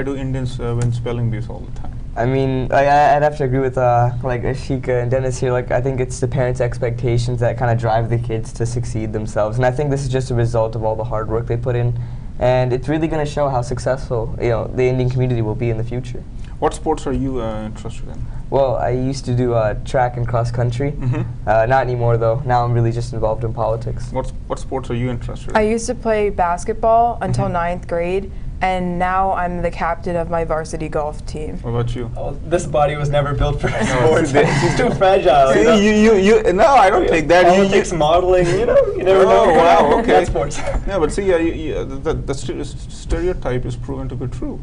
why do Indians win spelling bees all the time? I mean, I'd have to agree with like Ashika and Dennis here. Like, I think it's the parents' expectations that kind of drive the kids to succeed themselves, and I think this is just a result of all the hard work they put in, and it's really going to show how successful the Indian community will be in the future. What sports are you interested in? Well, I used to do track and cross country. Not anymore though. Now I'm really just involved in politics. What sports are you interested in? I used to play basketball until 9th grade. And now I'm the captain of my varsity golf team. What about you? Oh, this body was never built for sports. It's too fragile. No, I don't take that. Politics, modeling, you never know. Oh, wow, okay. That's sports. Yeah, but see, the stereotype is proven to be true.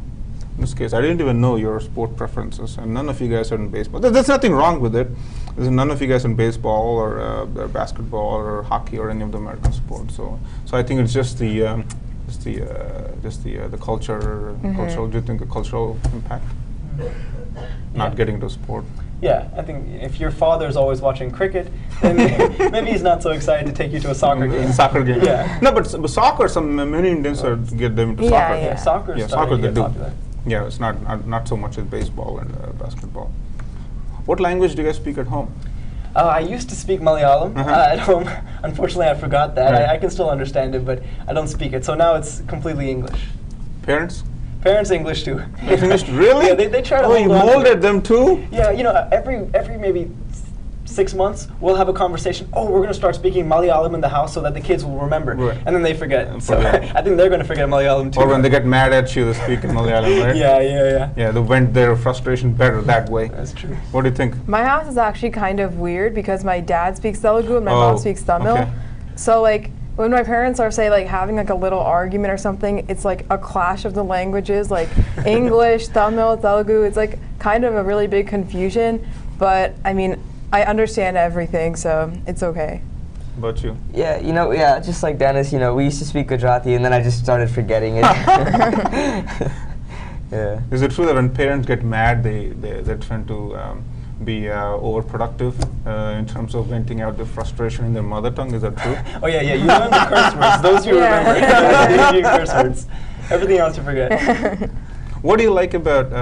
In this case, I didn't even know your sport preferences, and none of you guys are in baseball. There's nothing wrong with it. There's none of you guys in baseball or basketball or hockey or any of the American sports. So I think it's just the culture, cultural. Do you think the cultural impact? Not getting to sport. Yeah, I think if your father's always watching cricket, then maybe he's not so excited to take you to a soccer game. Soccer game. Yeah. No, but soccer. Many Indians get them into soccer. Yeah. Soccer is starting to get popular. Yeah, it's not so much with baseball and basketball. What language do you guys speak at home? I used to speak Malayalam at home. Unfortunately, I forgot that. Right. I can still understand it, but I don't speak it. So now it's completely English. Parents? Parents English too. English, really? Yeah, they try to. Oh, you molded them too? Yeah, every maybe 6 months we'll have a conversation. Oh, we're going to start speaking Malayalam in the house so that the kids will remember, and then they forget. So I think they're going to forget Malayalam too. Or when they get mad at you, they speak in Malayalam, right? Yeah. Yeah, they vent their frustration better that way. That's true. What do you think? My house is actually kind of weird because my dad speaks Telugu and my mom speaks Tamil. Okay. So like when my parents are say like having like a little argument or something, it's like a clash of the languages, like English, Tamil, Telugu. It's like kind of a really big confusion, but I mean, I understand everything, so it's okay. About you? Yeah, just like Dennis, we used to speak Gujarati, and then I just started forgetting it. Yeah. Is it true that when parents get mad, they tend to be overproductive in terms of venting out their frustration in their mother tongue? Is that true? Oh yeah, you learn the curse words. Those you remember. The curse words. Everything else you forget. What do you like about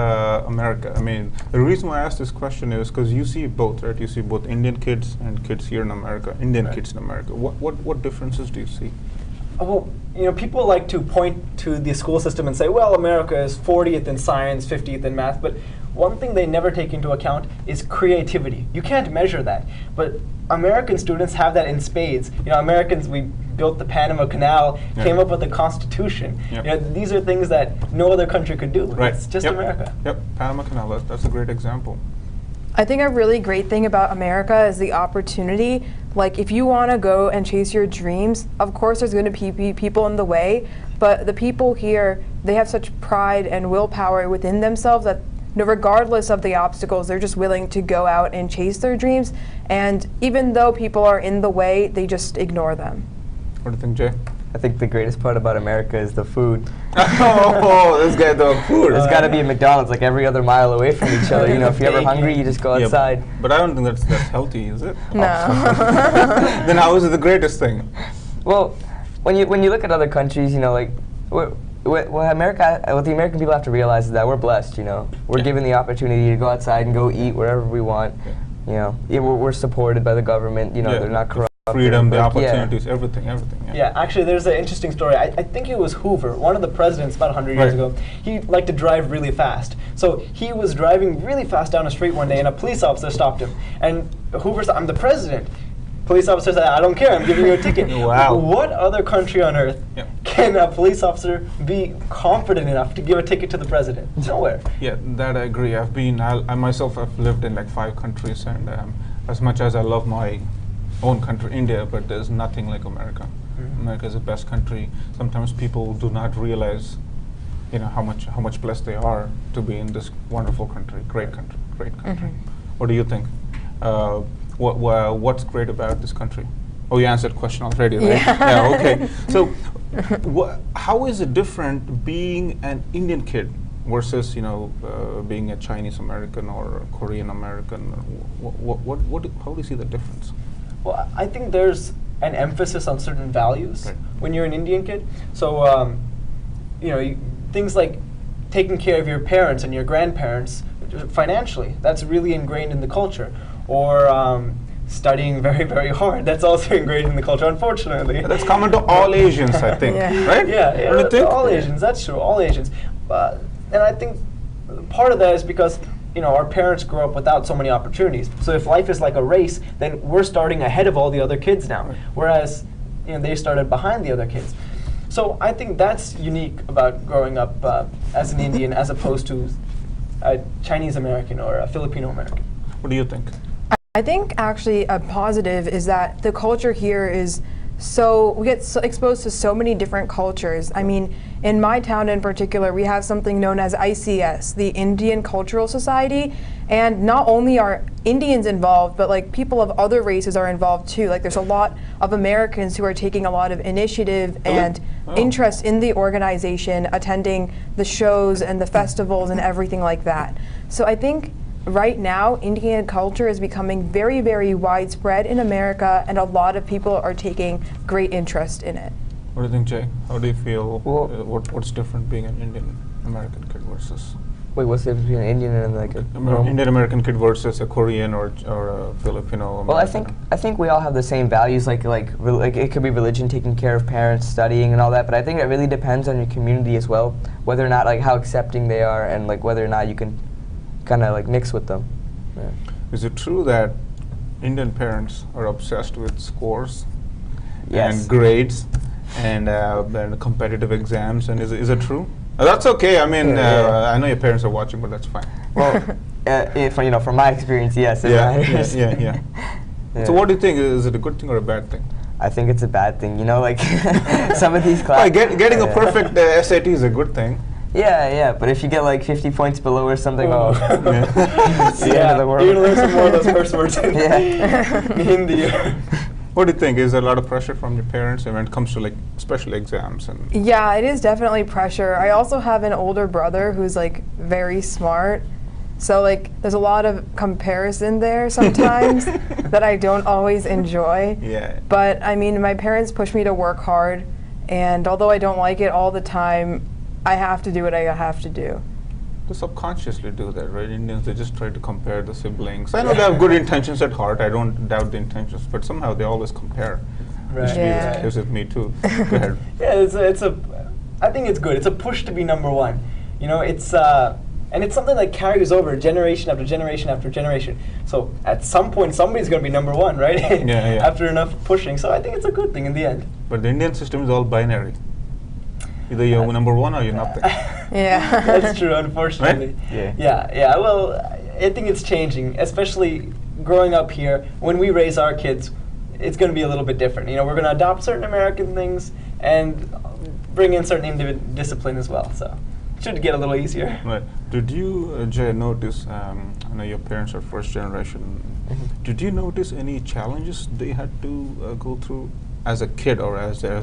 America? I mean, the reason why I asked this question is because you see both, right? You see both Indian kids and kids here in America, Indian kids in America. What differences do you see? Well, people like to point to the school system and say, well, America is 40th in science, 50th in math, but one thing they never take into account is creativity. You can't measure that, but American students have that in spades. Americans, we built the Panama Canal, came up with the Constitution. These are things that no other country could do. Right. It's just America. Yep, Panama Canal, that's a great example. I think a really great thing about America is the opportunity. Like if you want to go and chase your dreams, of course there's going to be people in the way, but the people here, they have such pride and willpower within themselves that regardless of the obstacles, they're just willing to go out and chase their dreams. And even though people are in the way, they just ignore them. What do you think, Jay? I think the greatest part about America is the food. Oh, this guy, the food. There's got to be a McDonald's like every other mile away from each other. If you're ever hungry, you just go outside. But I don't think that's healthy, is it? No. Then how is it the greatest thing? Well, when you look at other countries, what the American people have to realize is that we're blessed. We're given the opportunity to go outside and go eat wherever we want. We're supported by the government. They're not corrupt. Freedom, the opportunities, everything. Yeah, actually, there's an interesting story. I think it was Hoover, one of the presidents about 100 years ago. He liked to drive really fast. So he was driving really fast down a street one day, and a police officer stopped him. And Hoover said, "I'm the president." Police officer said, "I don't care, I'm giving you a ticket." Wow. What other country on earth can a police officer be confident enough to give a ticket to the president? Nowhere. Yeah, that I agree. I myself have lived in like 5 countries, and as much as I love my own country, India, but there's nothing like America. America is the best country. Sometimes people do not realize, how much blessed they are to be in this wonderful country, great country. What do you think? What's great about this country? Oh, you answered the question already, right? Yeah. Okay. So, how is it different being an Indian kid versus being a Chinese American or a Korean American? How do you see the difference? Well, I think there's an emphasis on certain values when you're an Indian kid. So, things like taking care of your parents and your grandparents financially. That's really ingrained in the culture. Or studying very, very hard. That's also ingrained in the culture, unfortunately. That's common to all Asians, I think, right? Yeah, Don't you think? all Asians. That's true, all Asians. And I think part of that is because our parents grew up without so many opportunities. So if life is like a race, then we're starting ahead of all the other kids now, whereas they started behind the other kids. So I think that's unique about growing up as an Indian as opposed to a Chinese American or a Filipino American. What do you think? I think actually a positive is that the culture here is we get exposed to so many different cultures. I mean, in my town in particular, we have something known as ICS, the Indian Cultural Society, and not only are Indians involved, but like people of other races are involved too. Like there's a lot of Americans who are taking a lot of initiative and interest in the organization, attending the shows and the festivals and everything like that. So I think right now, Indian culture is becoming very, very widespread in America, and a lot of people are taking great interest in it. What do you think, Jay? How do you feel? Well, what's different being an Indian American kid versus Wait, what's the difference between an Indian and like a normal? Indian American kid versus a Korean or a Filipino American? Well, I think we all have the same values. Like it could be religion, taking care of parents, studying, and all that. But I think it really depends on your community as well, whether or not like how accepting they are, and like whether or not you can kind of like mix with them. Yeah. Is it true that Indian parents are obsessed with scores Yes. and grades and competitive exams? And is it true? That's okay. I mean, I know your parents are watching, but that's fine. Well, from my experience, yes, it matters. Yeah. So what do you think? Is it a good thing or a bad thing? I think it's a bad thing. Like some of these Well, classes. getting a perfect SAT is a good thing. Yeah, but if you get like 50 points below or something, it's the end Yeah, of the world. you're gonna learn some more of those curse words in Yeah. Hindi. What do you think? Is there a lot of pressure from your parents when it comes to like special exams and? Yeah, it is definitely pressure. I also have an older brother who's like very smart. So like there's a lot of comparison there sometimes that I don't always enjoy. Yeah. But I mean, my parents push me to work hard, and although I don't like it all the time, I have to do what I have to do. They subconsciously do that, right? Indians, they just try to compare the siblings. I know they have good intentions at heart. I don't doubt the intentions, but somehow they always compare. Right. Which Yeah. is with me too. Go ahead. Yeah, I think it's good. It's a push to be number one. And it's something that carries over generation after generation after generation. So at some point, somebody's going to be number one, right? Yeah. After enough pushing. So I think it's a good thing in the end. But the Indian system is all binary. Either you're number one or you're nothing. Yeah. That's true, unfortunately. Right? Yeah. Well, I think it's changing, especially growing up here. When we raise our kids, it's going to be a little bit different. We're going to adopt certain American things and bring in certain Indian discipline as well. So it should get a little easier. Right. Did you, Jay, notice, I know your parents are first generation, did you notice any challenges they had to go through as a kid or as their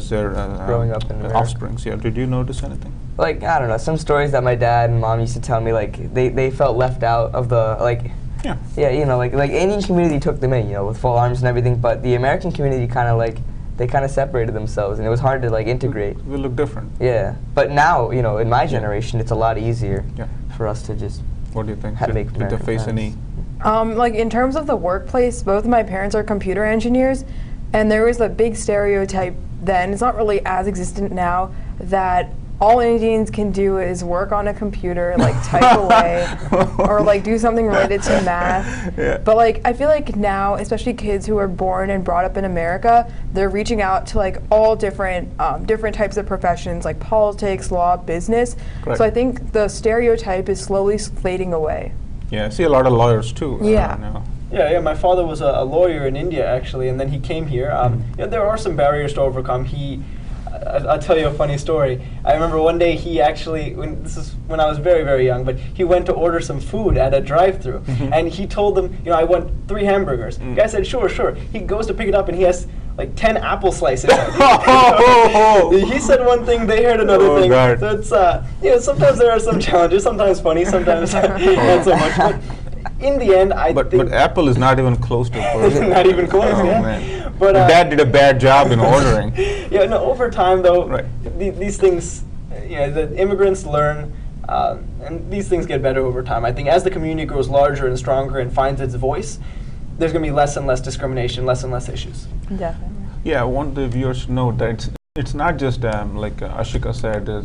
Growing up in America. offsprings? Yeah. Did you notice anything? Like, I don't know, some stories that my dad and mom used to tell me, like, they felt left out of the, like, Yeah. yeah, like Indian community took them in, with full arms and everything, but the American community kind of, like, they kind of separated themselves, and it was hard to, like, integrate. We look different. Yeah, but now, in my generation, it's a lot easier Yeah. for us to just, What do you think? How to make Did they American face friends. any? Like in terms of the workplace, both of my parents are computer engineers, and there was a big stereotype then, it's not really as existent now, that all Indians can do is work on a computer, like type away, or like do something related to math. Yeah. But like I feel like now, especially kids who are born and brought up in America, they're reaching out to like all different types of professions, like politics, law, business. Correct. So I think the stereotype is slowly fading away. Yeah, I see a lot of lawyers too. Yeah. Now. Yeah. My father was a lawyer in India actually, and then he came here. There are some barriers to overcome. I'll tell you a funny story. I remember one day he actually, this is when I was very, very young, but he went to order some food at a drive-thru, and he told them, I want 3 hamburgers. The guy said, sure. He goes to pick it up, and he has like 10 apple slices. He said one thing, they heard another thing. God. So it's, sometimes there are some challenges, sometimes funny, sometimes not so much. But in the end, I think... But Apple is not even close to perfect. Not even close, Oh, yeah. man. But, Your dad did a bad job in ordering. Yeah, no, over time though, Right. these things, the immigrants learn And these things get better over time. I think as the community grows larger and stronger and finds its voice, there's going to be less and less discrimination, less and less issues. Definitely. Yeah, I want the viewers to know that it's not just like Ashika said, the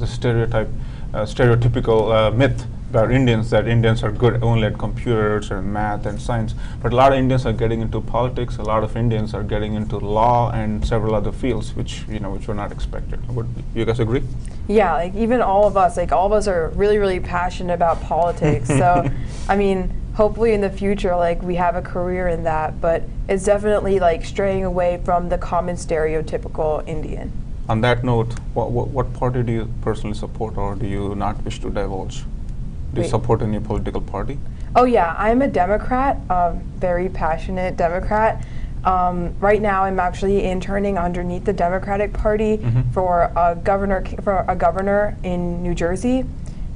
stereotypical myth about Indians, that Indians are good only at computers and math and science. But a lot of Indians are getting into politics. A lot of Indians are getting into law and several other fields, which were not expected. Would you guys agree? Yeah, like even all of us are really, really passionate about politics. So, I mean, hopefully in the future, like we have a career in that. But it's definitely like straying away from the common stereotypical Indian. On that note, what party do you personally support, or do you not wish to divulge? Do you Wait. support any political party? Oh yeah, I'm a Democrat, very passionate Democrat. Right now, I'm actually interning underneath the Democratic Party for a governor in New Jersey,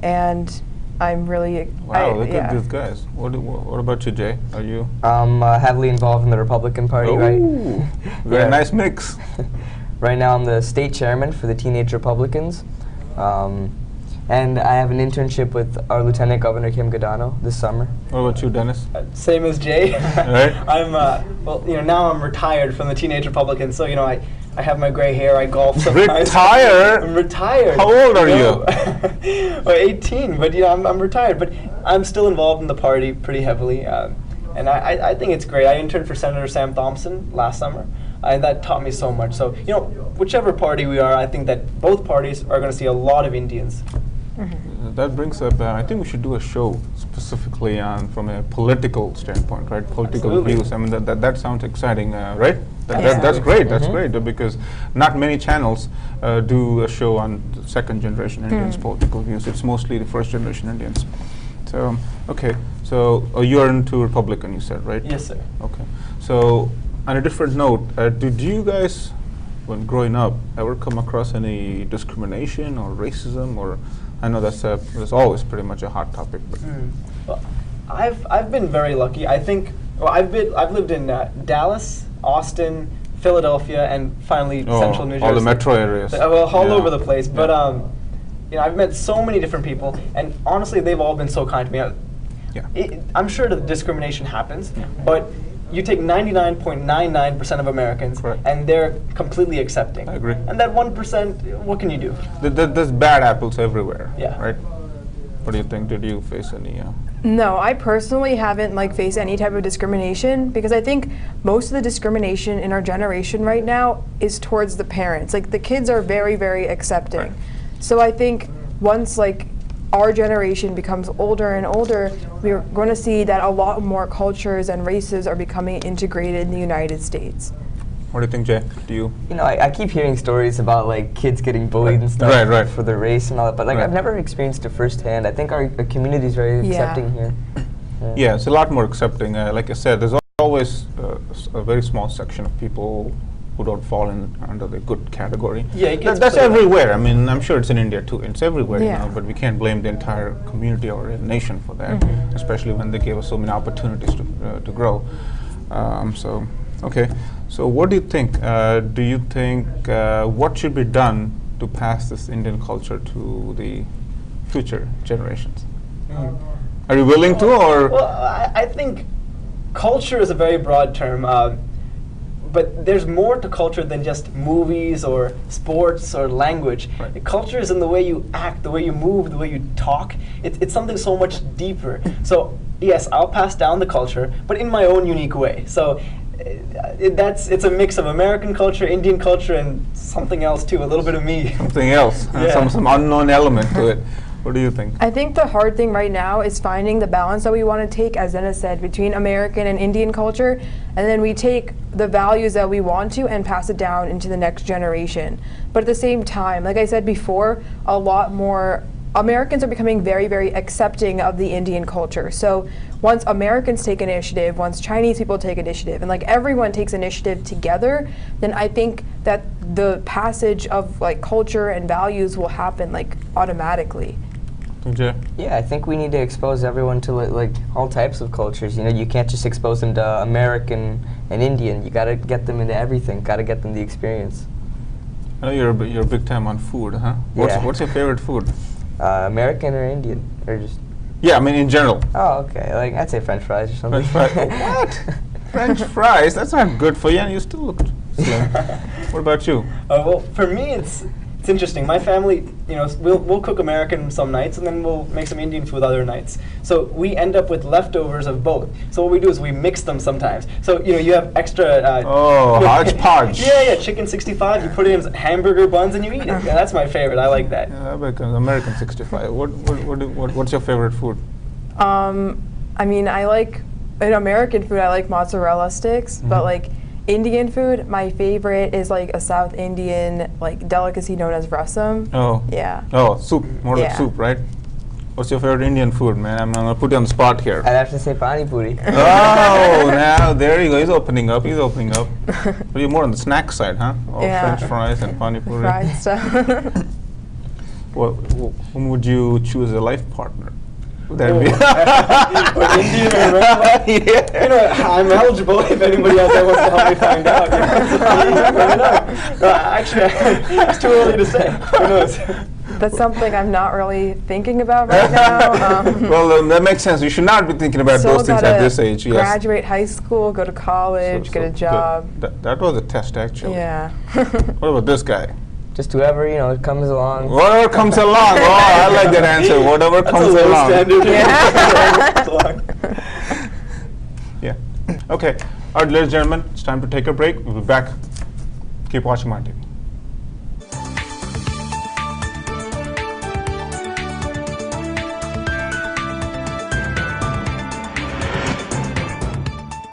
and I'm really Wow, look at these guys. What about you, Jay? Are you? I'm heavily involved in the Republican Party, right? Very Yeah. nice mix. Right now, I'm the state chairman for the Teenage Republicans. And I have an internship with our Lieutenant Governor Kim Godano this summer. What about you, Dennis? Same as Jay. Right. I'm now I'm retired from the Teenage Republicans, so I have my gray hair. I golf sometimes. Retire? I'm retired. How old are you? Well, 18, but I'm retired. But I'm still involved in the party pretty heavily, and I think it's great. I interned for Senator Sam Thompson last summer, and that taught me so much. So whichever party we are, I think that both parties are going to see a lot of Indians. That brings up, I think we should do a show specifically on from a political standpoint, right? Political Absolutely. views. I mean, that sounds exciting, right? That's Absolutely. great. That's great because not many channels do a show on second generation Indians' political views. It's mostly the first generation Indians. So, okay. So you're into Republican, you said, right? Yes, sir. Okay. So on a different note, did you guys, when growing up, ever come across any discrimination or racism? Or I know that's always pretty much a hot topic. But Well, I've been very lucky. I think I've lived in Dallas, Austin, Philadelphia, and finally Central New Jersey. all the metro areas. Well, all Yeah. over the place. Yeah. But I've met so many different people, and honestly, they've all been so kind to me. Yeah. I'm sure that discrimination happens, but you take 99.99% of Americans, Correct. and they're completely accepting. I agree. And that 1%, what can you do? There's bad apples everywhere. Yeah. Right. What do you think? Did you face any? No, I personally haven't faced any type of discrimination because I think most of the discrimination in our generation right now is towards the parents. Like the kids are very, very accepting. Right. So I think once our generation becomes older and older, we're going to see that a lot more cultures and races are becoming integrated in the United States. What do you think, Jay? Do you? I keep hearing stories about kids getting bullied and stuff Right. for their race and all that, but Right. I've never experienced it firsthand. I think our community is very Yeah. accepting here. Yeah, it's a lot more accepting. Like I said, there's always a very small section of people who don't fall under the good category. Yeah, it gets that's played out. everywhere. I mean, I'm sure it's in India too. It's everywhere, Yeah. but we can't blame the entire community or a nation for that, especially when they gave us so many opportunities to grow. So, okay. So, what do you think? Do you think what should be done to pass this Indian culture to the future generations? Are you willing to, or? Well, I think culture is a very broad term, but there's more to culture than just movies or sports or language. Right. Culture is in the way you act, the way you move, the way you talk. It's something so much deeper. So yes, I'll pass down the culture, but in my own unique way. So it's a mix of American culture, Indian culture, and something else too, a little bit of me. Something else, Yeah. some unknown element to it. What do you think? I think the hard thing right now is finding the balance that we want to take, as Dennis said, between American and Indian culture, and then we take the values that we want to and pass it down into the next generation. But at the same time, like I said before, a lot more Americans are becoming very, very accepting of the Indian culture. So once Americans take initiative, once Chinese people take initiative, and everyone takes initiative together, then I think that the passage of culture and values will happen automatically. Jay? Yeah, I think we need to expose everyone to all types of cultures. You can't just expose them to American and Indian. You got to get them into everything. Got to get them the experience. I know you're big time on food, huh? Yeah. What's your favorite food? American or Indian? Or just... Yeah, I mean in general. Oh, okay. Like, I'd say French fries or something. French fries. What? French fries? That's not good for you, and you still look slim. What about you? Well, for me, it's interesting. My family, we'll cook American some nights, and then we'll make some Indian food other nights. So we end up with leftovers of both. So what we do is we mix them sometimes. So you have extra. Hodgepodge. Yeah, chicken 65. You put it in hamburger buns and you eat it. Yeah, that's my favorite. I like that. Yeah, American 65. What's your favorite food? I mean, I like in American food. I like mozzarella sticks, but like Indian food, my favorite is like a South Indian like delicacy known as rasam. Oh. Yeah. Oh, soup. More like Yeah. soup, right? What's your favorite Indian food, man? I'm gonna put you on the spot here. I'd have to say pani puri. Oh, now there you go. He's opening up. But you're more on the snack side, huh? Oh, Yeah. French fries and pani puri. Fried stuff. Well, whom would you choose as a life partner? Would that be? Indian or American? I'm eligible if anybody else wants to help me find out. Let me know. Actually, it's too early to say. Who knows? That's something I'm not really thinking about right now. Well, that makes sense. You should not be thinking about Still those things at this age. Yes. graduate high school, go to college, get a good. job. That was a test, actually. Yeah. What about this guy? Just whoever, comes along. Whatever comes along. Oh, I like that answer. Whatever That's comes a low along. standard. Yeah. Okay. All right, ladies and gentlemen, it's time to take a break. We'll be back. Keep watching my TV.